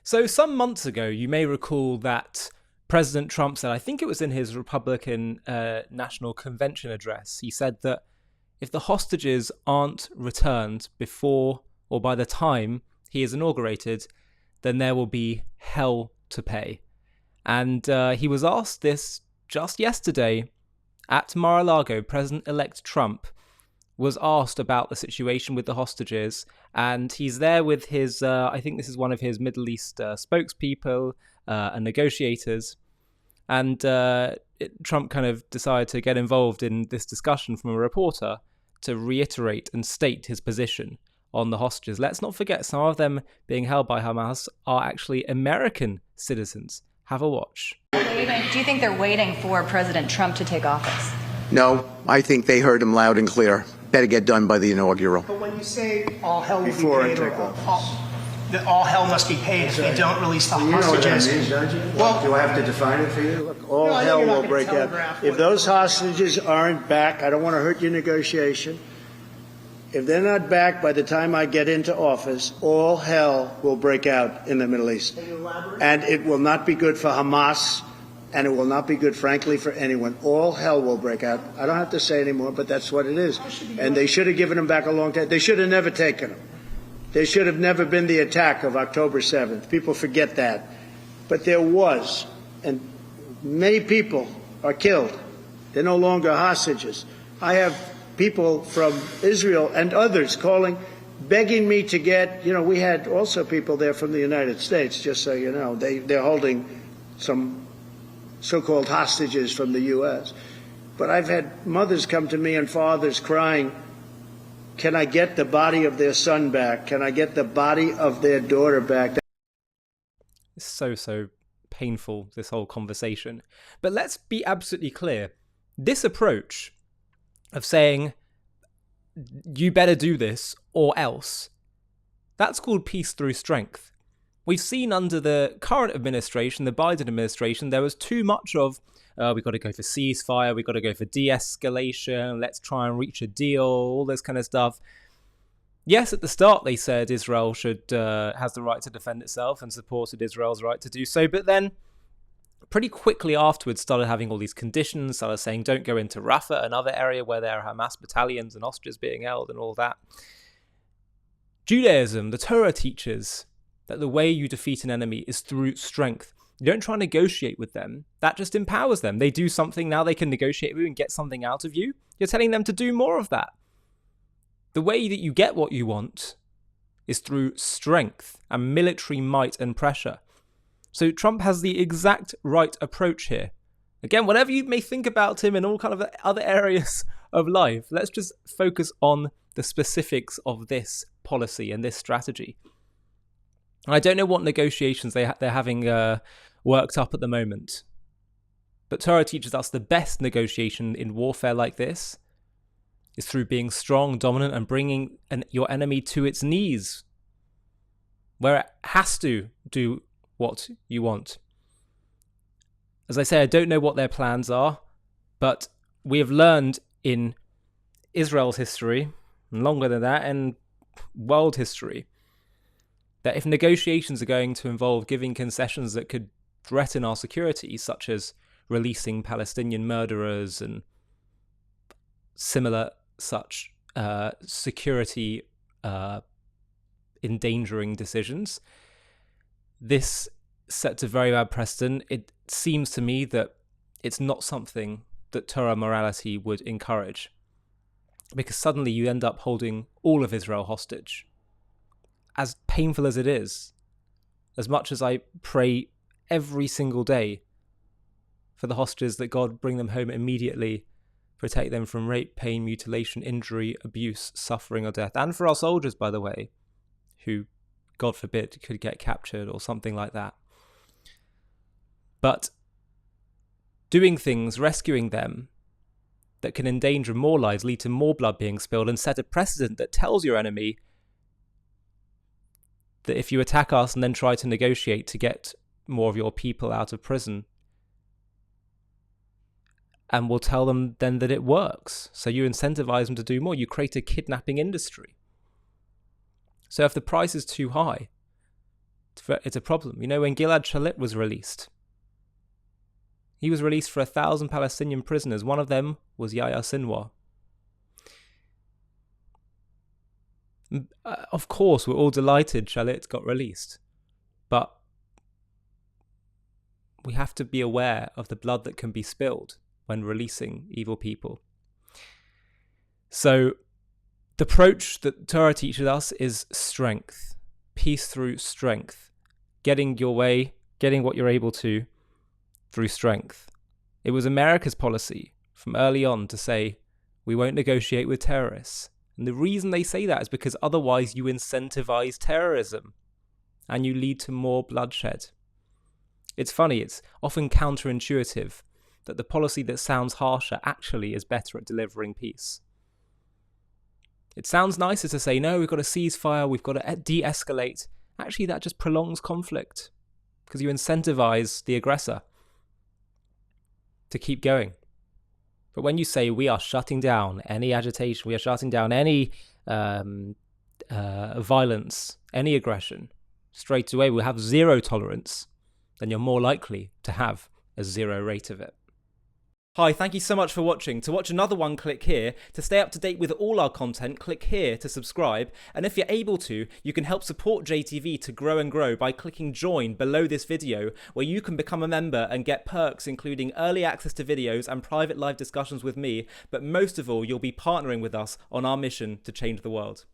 So some months ago, you may recall that President Trump said, I think it was in his Republican National Convention address, he said that if the hostages aren't returned before or by the time he is inaugurated, then there will be hell to pay. And he was asked this just yesterday at Mar-a-Lago. President-elect Trump was asked about the situation with the hostages, and he's there with his, I think this is one of his Middle East spokespeople and negotiators. And Trump kind of decided to get involved in this discussion from a reporter to reiterate and state his position on the hostages. Let's not forget, some of them being held by Hamas are actually American citizens. Have a watch. Do you think they're waiting for President Trump to take office? No, I think they heard him loud and clear. Better get done by the inaugural. But when you say all hell will be Before I paid, take or office. that all hell must be paid if we don't release the You know what hostages. that means, don't you? Well, Do I have to define it for you? Look, all No, I know hell you're not will gonna break out. telegraph If what- those hostages aren't back, I don't want to hurt your negotiation. If they're not back by the time I get into office, all hell will break out in the Middle East. Can you elaborate? And it will not be good for Hamas, and it will not be good, frankly, for anyone. All hell will break out. I don't have to say anymore, but that's what it is. And they should have given them back a long time. They should have never taken them. There should have never been the attack of October 7th. People forget that. But there was, and many people are killed. They're no longer hostages. I have people from Israel and others calling, begging me to get, we had also people there from the United States, just so you know. They're holding some so-called hostages from the U.S. But I've had mothers come to me and fathers crying, can I get the body of their son back? Can I get the body of their daughter back? It's so painful, this whole conversation. But let's be absolutely clear. This approach of saying, you better do this or else, that's called peace through strength. We've seen under the current administration, the Biden administration, there was too much of, we've got to go for ceasefire, we've got to go for de-escalation, let's try and reach a deal, all this kind of stuff. Yes, at the start they said Israel has the right to defend itself and supported Israel's right to do so, but then pretty quickly afterwards started having all these conditions, started saying don't go into Rafah, another area where there are Hamas battalions and hostages being held and all that. Judaism, the Torah teaches that the way you defeat an enemy is through strength. You don't try and negotiate with them. That just empowers them. They do something, now they can negotiate with you and get something out of you. You're telling them to do more of that. The way that you get what you want is through strength and military might and pressure. So Trump has the exact right approach here. Again, whatever you may think about him in all kind of other areas of life, let's just focus on the specifics of this policy and this strategy. I don't know what negotiations they're having worked up at the moment, but Torah teaches us the best negotiation in warfare like this is through being strong, dominant, and bringing your enemy to its knees, where it has to do what you want. As I say, I don't know what their plans are, but we have learned in Israel's history, and longer than that, and world history, that if negotiations are going to involve giving concessions that could threaten our security, such as releasing Palestinian murderers and similar such security endangering decisions, this sets a very bad precedent. It seems to me that it's not something that Torah morality would encourage, because suddenly you end up holding all of Israel hostage. As painful as it is, as much as I pray every single day for the hostages that God bring them home immediately, protect them from rape, pain, mutilation, injury, abuse, suffering, or death, and for our soldiers, by the way, who, God forbid, could get captured or something like that. But doing things, rescuing them, that can endanger more lives, lead to more blood being spilled, and set a precedent that tells your enemy that if you attack us and then try to negotiate to get more of your people out of prison, and we'll tell them then that it works. So you incentivize them to do more. You create a kidnapping industry. So if the price is too high, It's a problem. You know, when Gilad Shalit was released, he was released for 1,000 Palestinian prisoners. One of them was Yahya Sinwar. Of course, we're all delighted Shalit got released, but we have to be aware of the blood that can be spilled when releasing evil people. So the approach that Torah teaches us is strength, peace through strength, getting your way, getting what you're able to through strength. It was America's policy from early on to say, we won't negotiate with terrorists. And the reason they say that is because otherwise you incentivize terrorism and you lead to more bloodshed. It's funny, it's often counterintuitive that the policy that sounds harsher actually is better at delivering peace. It sounds nicer to say, no, we've got to ceasefire, we've got to de-escalate. Actually, that just prolongs conflict because you incentivize the aggressor to keep going. But when you say we are shutting down any agitation, we are shutting down any violence, any aggression, straight away we'll have zero tolerance, then you're more likely to have a zero rate of it. Hi, thank you so much for watching. To watch another one, click here. To stay up to date with all our content, click here to subscribe. And if you're able to, you can help support JTV to grow and grow by clicking join below this video, where you can become a member and get perks including early access to videos and private live discussions with me. But most of all, you'll be partnering with us on our mission to change the world.